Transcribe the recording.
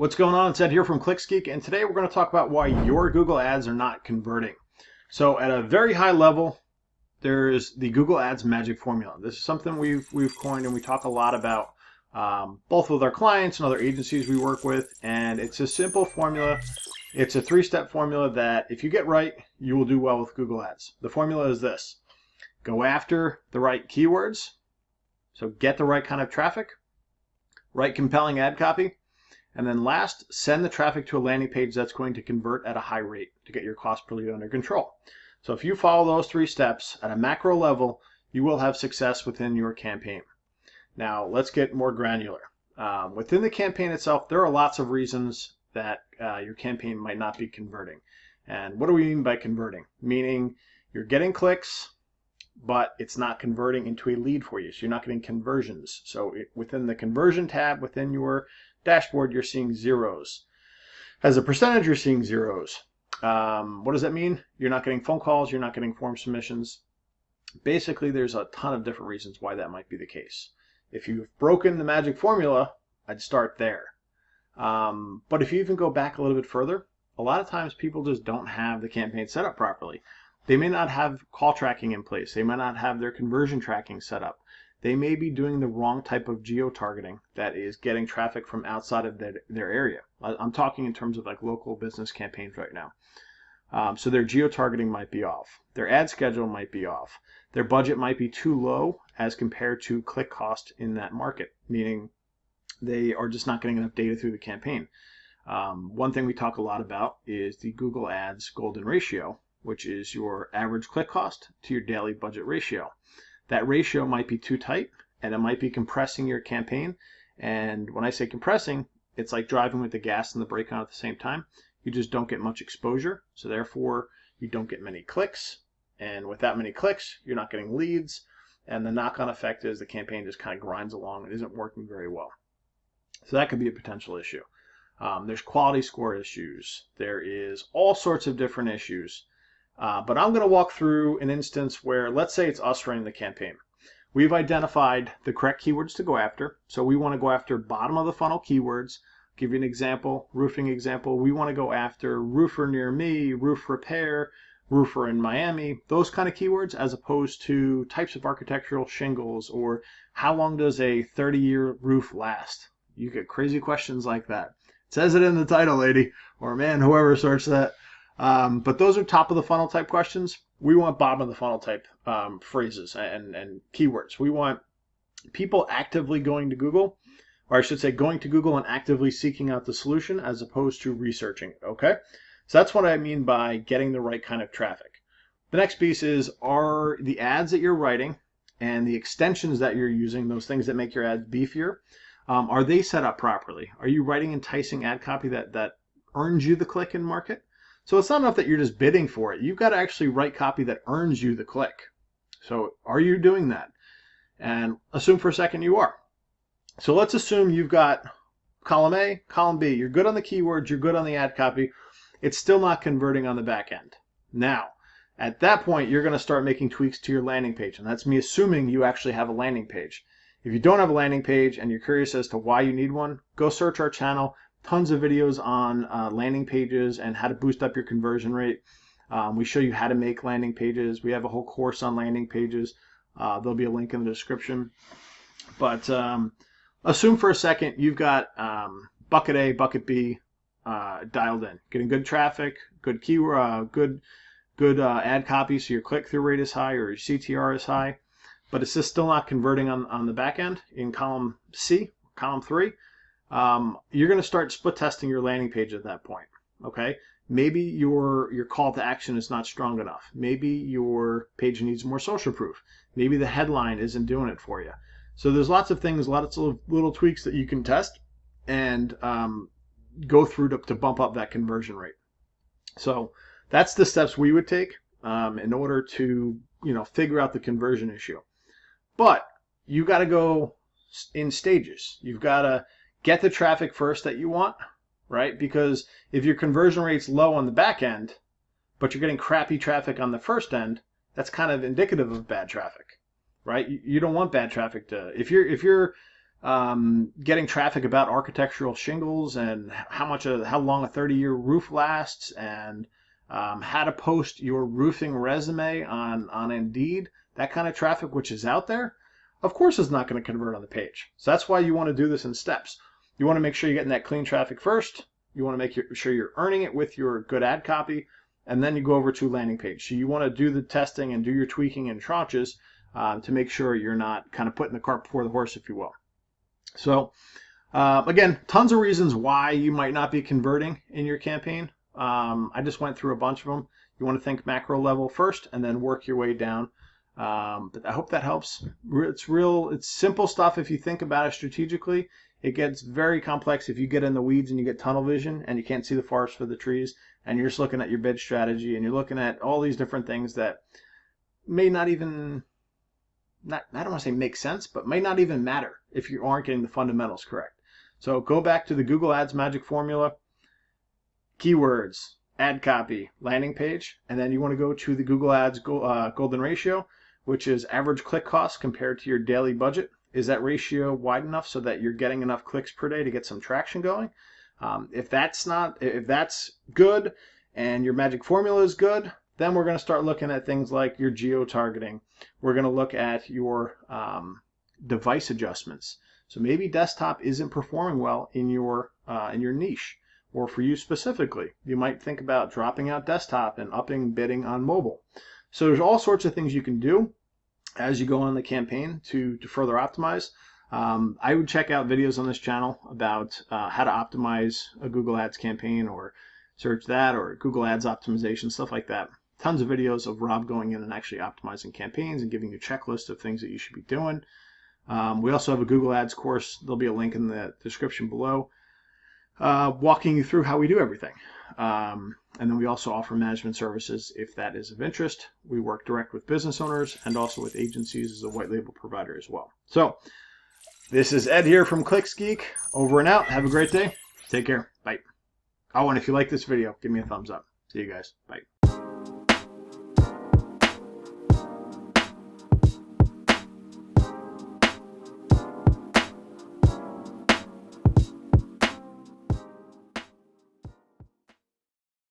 What's going on? It's Ed here from ClicksGeek, and today we're going to talk about why your Google ads are not converting. So at a very high level, there's the Google Ads magic formula. This is something we've coined and we talk a lot about both with our clients and other agencies we work with, and it's a simple formula. It's a three-step formula that if you get right, you will do well with Google Ads. The formula is this: go after the right keywords, so get the right kind of traffic, write compelling ad copy, and then last, send the traffic to a landing page that's going to convert at a high rate to get your cost per lead under control. So if you follow those three steps at a macro level, you will have success within your campaign. Now let's get more granular. Within the campaign itself, there are lots of reasons that your campaign might not be converting. And what do we mean by converting? Meaning you're getting clicks, but it's not converting into a lead for you. So you're not getting conversions. So within the conversion tab, within your dashboard, you're seeing zeros. As a percentage, you're seeing zeros. What does that mean? You're not getting phone calls, you're not getting form submissions. Basically, there's a ton of different reasons why that might be the case. If you've broken the magic formula, I'd start there. But if you even go back a little bit further, a lot of times people just don't have the campaign set up properly. They may not have call tracking in place. They might not have their conversion tracking set up. They may be doing the wrong type of geo-targeting that is getting traffic from outside of their area. I'm talking in terms of like local business campaigns right now. So their geo-targeting might be off. Their ad schedule might be off. Their budget might be too low as compared to click cost in that market, meaning they are just not getting enough data through the campaign. One thing we talk a lot about is the Google Ads golden ratio, which is your average click cost to your daily budget ratio. That ratio might be too tight, and it might be compressing your campaign. And when I say compressing, it's like driving with the gas and the brake on at the same time. You just don't get much exposure, so therefore you don't get many clicks. And with that many clicks, you're not getting leads. And the knock-on effect is the campaign just kind of grinds along and isn't working very well. So that could be a potential issue. There's quality score issues. There is all sorts of different issues. But I'm going to walk through an instance where, let's say it's us running the campaign. We've identified the correct keywords to go after. So we want to go after bottom of the funnel keywords. I'll give you an example, roofing example. We want to go after roofer near me, roof repair, roofer in Miami, those kind of keywords, as opposed to types of architectural shingles or how long does a 30-year roof last? You get crazy questions like that. It says it in the title, lady, or man, whoever searched that. But those are top of the funnel type questions. We want bottom of the funnel type phrases and keywords. We want people actively going to Google, or I should say going to Google and actively seeking out the solution as opposed to researching it, okay? So that's what I mean by getting the right kind of traffic. The next piece is, are the ads that you're writing and the extensions that you're using, those things that make your ads beefier, are they set up properly? Are you writing enticing ad copy that earns you the click in market? So it's not enough that you're just bidding for it. You've got to actually write copy that earns you the click. So are you doing that? And assume for a second you are. So let's assume you've got column A, column B. You're good on the keywords, you're good on the ad copy. It's still not converting on the back end. Now, at that point, you're going to start making tweaks to your landing page. And that's me assuming you actually have a landing page. If you don't have a landing page and you're curious as to why you need one, go search our channel. Tons of videos on landing pages and how to boost up your conversion rate. We show you how to make landing pages. We have a whole course on landing pages. There'll be a link in the description. But assume for a second you've got bucket A, bucket B dialed in. Getting good traffic, good keyword, good ad copy, so your click-through rate is high or your CTR is high. But it's just still not converting on the back end in column C, column 3. You're going to start split testing your landing page at that point. Okay, maybe your call to action is not strong enough. Maybe your page needs more social proof. Maybe the headline isn't doing it for you. So there's lots of things, lots of little tweaks that you can test and go through to bump up that conversion rate. So that's the steps we would take in order to figure out the conversion issue. But you got to go in stages. You've got to get the traffic first that you want, right? Because if your conversion rate's low on the back end, but you're getting crappy traffic on the first end, that's kind of indicative of bad traffic, right? You don't want bad traffic to, if you're getting traffic about architectural shingles and how long a 30-year roof lasts, and how to post your roofing resume on Indeed, that kind of traffic which is out there, of course is not going to convert on the page. So that's why you want to do this in steps. You want to make sure you're getting that clean traffic first. You want to make sure you're earning it with your good ad copy, and then you go over to landing page. So you want to do the testing and do your tweaking in tranches to make sure you're not kind of putting the cart before the horse, if you will. So again, tons of reasons why you might not be converting in your campaign. I just went through a bunch of them. You want to think macro level first and then work your way down. But I hope that helps. It's simple stuff if you think about it strategically. It gets very complex if you get in the weeds and you get tunnel vision and you can't see the forest for the trees, and you're just looking at your bid strategy and you're looking at all these different things that may not even, I don't want to say make sense, but may not even matter if you aren't getting the fundamentals correct. So go back to the Google Ads magic formula, keywords, ad copy, landing page, and then you want to go to the Google Ads golden ratio, which is average click cost compared to your daily budget. Is that ratio wide enough so that you're getting enough clicks per day to get some traction going? If that's good and your magic formula is good, then we're going to start looking at things like your geo-targeting. We're going to look at your device adjustments. So maybe desktop isn't performing well in your niche, or for you specifically. You might think about dropping out desktop and upping bidding on mobile. So there's all sorts of things you can do as you go on the campaign to further optimize. I would check out videos on this channel about how to optimize a Google Ads campaign, or search that, or Google Ads optimization, stuff like that. Tons of videos of Rob going in and actually optimizing campaigns and giving you a checklist of things that you should be doing. We also have a Google Ads course. There'll be a link in the description below, walking you through how we do everything. And then we also offer management services if that is of interest. We work direct with business owners and also with agencies as a white label provider as well. So this is Ed here from ClicksGeek. Over and out. Have a great day. Take care. Bye. Oh, and if you like this video, give me a thumbs up. See you guys. Bye.